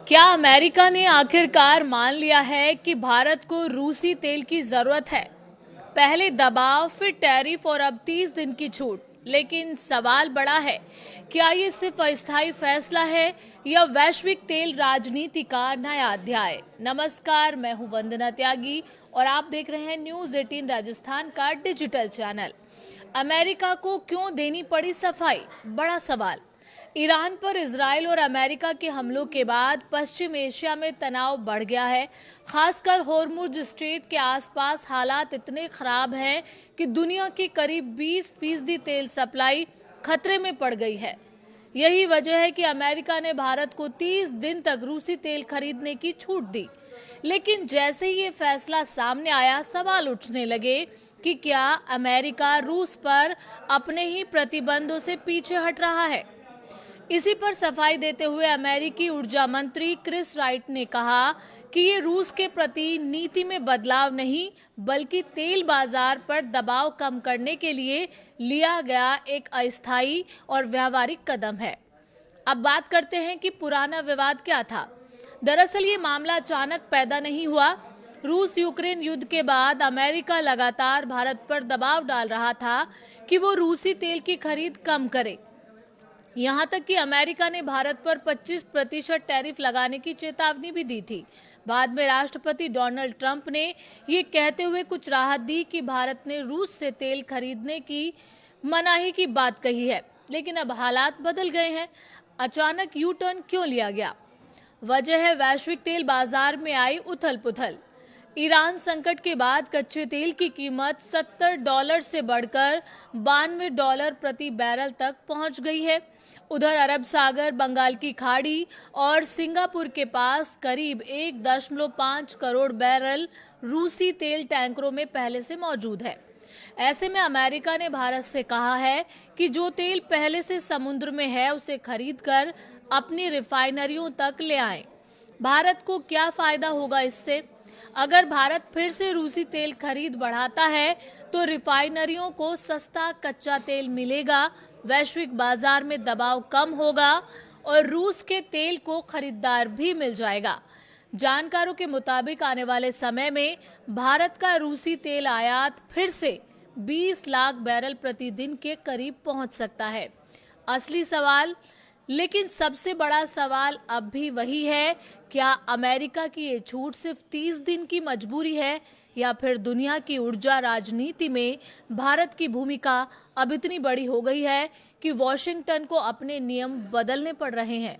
क्या अमेरिका ने आखिरकार मान लिया है कि भारत को रूसी तेल की जरूरत है? पहले दबाव, फिर टैरिफ और अब 30 दिन की छूट। लेकिन सवाल बड़ा है, क्या ये सिर्फ अस्थायी फैसला है या वैश्विक तेल राजनीति का नया अध्याय? नमस्कार, मैं हूं वंदना त्यागी और आप देख रहे हैं न्यूज 18 राजस्थान का डिजिटल चैनल। अमेरिका को क्यों देनी पड़ी सफाई? बड़ा सवाल। ईरान पर इजराइल और अमेरिका के हमलों के बाद पश्चिम एशिया में तनाव बढ़ गया है। खासकर होर्मुज स्ट्रेट के आसपास हालात इतने खराब हैं कि दुनिया की करीब 20% तेल सप्लाई खतरे में पड़ गई है। यही वजह है कि अमेरिका ने भारत को 30 दिन तक रूसी तेल खरीदने की छूट दी। लेकिन जैसे ही ये फैसला सामने आया, सवाल उठने लगे कि क्या अमेरिका रूस पर अपने ही प्रतिबंधों से पीछे हट रहा है। इसी पर सफाई देते हुए अमेरिकी ऊर्जा मंत्री क्रिस राइट ने कहा कि ये रूस के प्रति नीति में बदलाव नहीं, बल्कि तेल बाजार पर दबाव कम करने के लिए लिया गया एक अस्थायी और व्यावहारिक कदम है। अब बात करते हैं कि पुराना विवाद क्या था। दरअसल ये मामला अचानक पैदा नहीं हुआ। रूस यूक्रेन युद्ध के बाद अमेरिका लगातार भारत पर दबाव डाल रहा था कि वो रूसी तेल की खरीद कम करे। यहां तक कि अमेरिका ने भारत पर 25% टैरिफ लगाने की चेतावनी भी दी थी। बाद में राष्ट्रपति डोनाल्ड ट्रंप ने ये कहते हुए कुछ राहत दी कि भारत ने रूस से तेल खरीदने की मनाही की बात कही है। लेकिन अब हालात बदल गए हैं। अचानक यू टर्न क्यों लिया गया? वजह है वैश्विक तेल बाजार में आई उथल पुथल। ईरान संकट के बाद कच्चे तेल की कीमत $70 से बढ़कर $92 प्रति बैरल तक पहुंच गई है। उधर अरब सागर, बंगाल की खाड़ी और सिंगापुर के पास करीब 1.5 करोड़ बैरल रूसी तेल टैंकरों में पहले से मौजूद है। ऐसे में अमेरिका ने भारत से कहा है कि जो तेल पहले से समुद्र में है उसे खरीदकर अपनी रिफाइनरियों तक ले आएं। भारत को क्या फायदा होगा इससे? अगर भारत फिर से रूसी तेल खरीद बढ़ाता है तो रिफाइनरियों को सस्ता कच्चा तेल मिलेगा, वैश्विक बाजार में दबाव कम होगा और रूस के तेल को खरीदार भी मिल जाएगा। जानकारों के मुताबिक आने वाले समय में भारत का रूसी तेल आयात फिर से 20 लाख बैरल प्रतिदिन के करीब पहुंच सकता है। असली सवाल, लेकिन सबसे बड़ा सवाल अब भी वही है, क्या अमेरिका की ये छूट सिर्फ 30 दिन की मजबूरी है या फिर दुनिया की ऊर्जा राजनीति में भारत की भूमिका अब इतनी बड़ी हो गई है कि वॉशिंगटन को अपने नियम बदलने पड़ रहे हैं।